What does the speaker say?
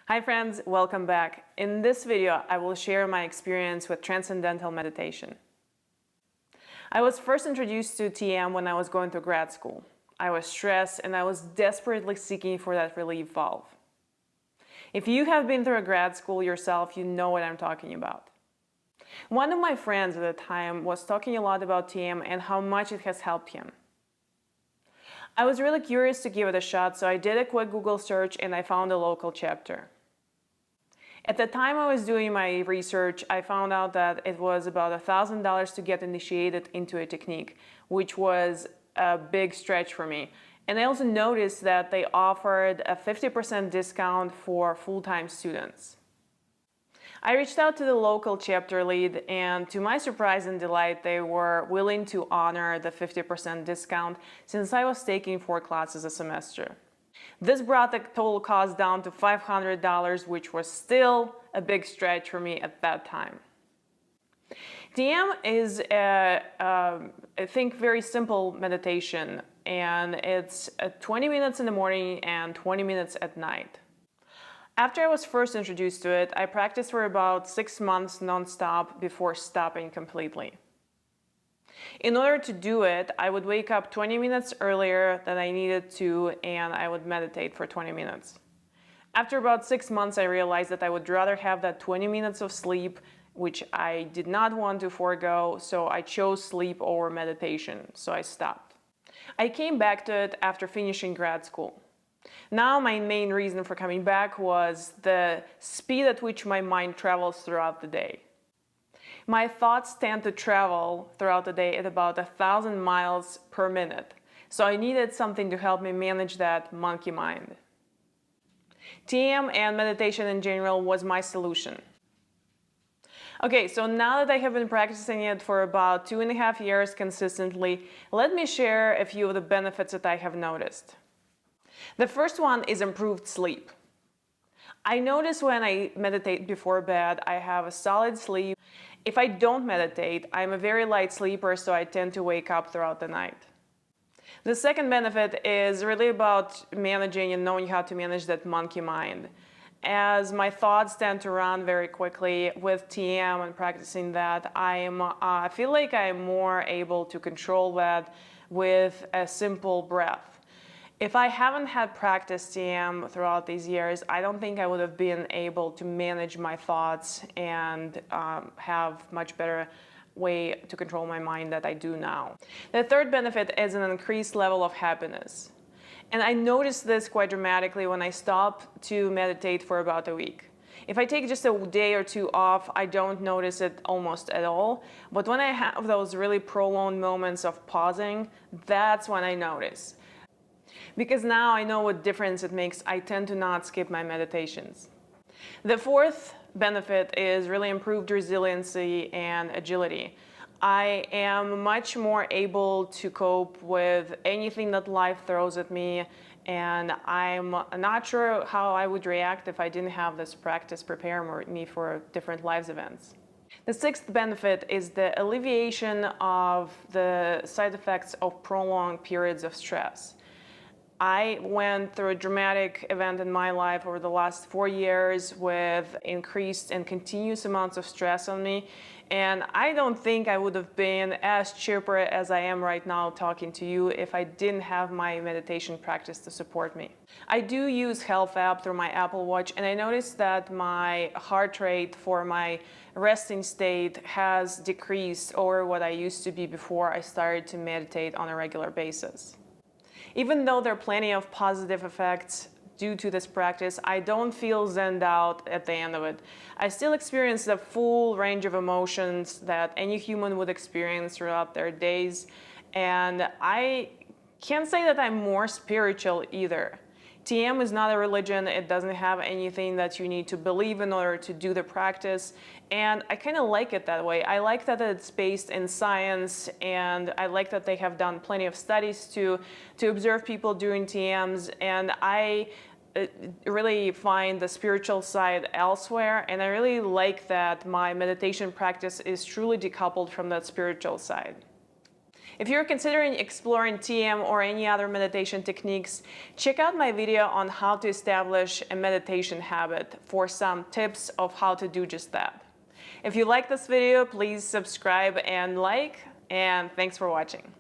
Hi friends, welcome back. In this video, I will share my experience with Transcendental meditation. I was first introduced to TM when I was going to grad school. I was stressed and I was desperately seeking for that relief valve. If you have been through a grad school yourself, you know what I'm talking about. One of my friends at the time was talking a lot about TM and how much it has helped him. I was really curious to give it a shot, so I did a quick Google search and I found a local chapter. At the time I was doing my research, I found out that it was about $1,000 to get initiated into a technique, which was a big stretch for me. And I also noticed that they offered a 50% discount for full-time students. I reached out to the local chapter lead, and to my surprise and delight, they were willing to honor the 50% discount since I was taking 4 classes a semester. This brought the total cost down to $500, which was still a big stretch for me at that time. TM is I think, very simple meditation, and it's 20 minutes in the morning and 20 minutes at night. After I was first introduced to it, I practiced for about 6 months non-stop before stopping completely. In order to do it, I would wake up 20 minutes earlier than I needed to, and I would meditate for 20 minutes. After about 6 months, I realized that I would rather have that 20 minutes of sleep, which I did not want to forego, so I chose sleep over meditation, so I stopped. I came back to it after finishing grad school. Now my main reason for coming back was the speed at which my mind travels throughout the day. My thoughts tend to travel throughout the day at about 1,000 miles per minute, so I needed something to help me manage that monkey mind. TM and meditation in general was my solution. Okay, so now that I have been practicing it for about 2.5 years consistently, let me share a few of the benefits that I have noticed. The first one is improved sleep. I notice when I meditate before bed, I have a solid sleep. If I don't meditate, I'm a very light sleeper, so I tend to wake up throughout the night. The second benefit is really about managing and knowing how to manage that monkey mind. As my thoughts tend to run very quickly with TM and practicing that, I feel like I'm more able to control that with a simple breath. If I haven't had practiced TM throughout these years, I don't think I would have been able to manage my thoughts and have much better way to control my mind that I do now. The third benefit is an increased level of happiness. And I noticed this quite dramatically when I stopped to meditate for about a week. If I take just a day or two off, I don't notice it almost at all. But when I have those really prolonged moments of pausing, that's when I notice. Because now I know what difference it makes, I tend to not skip my meditations. The fourth benefit is really improved resiliency and agility. I am much more able to cope with anything that life throws at me, and I'm not sure how I would react if I didn't have this practice prepare me for different life events. The sixth benefit is the alleviation of the side effects of prolonged periods of stress. I went through a dramatic event in my life over the last 4 years with increased and continuous amounts of stress on me, and I don't think I would have been as chipper as I am right now talking to you if I didn't have my meditation practice to support me. I do use Health app through my Apple Watch, and I noticed that my heart rate for my resting state has decreased over what I used to be before I started to meditate on a regular basis. Even though there are plenty of positive effects due to this practice, I don't feel zenned out at the end of it. I still experience the full range of emotions that any human would experience throughout their days, and I can't say that I'm more spiritual either. TM is not a religion. It doesn't have anything that you need to believe in order to do the practice, and I kind of like it that way. I like that it's based in science, and I like that they have done plenty of studies to observe people doing TMs, and I really find the spiritual side elsewhere, and I really like that my meditation practice is truly decoupled from that spiritual side. If you're considering exploring TM or any other meditation techniques, check out my video on how to establish a meditation habit for some tips of how to do just that. If you like this video, please subscribe and like, and thanks for watching.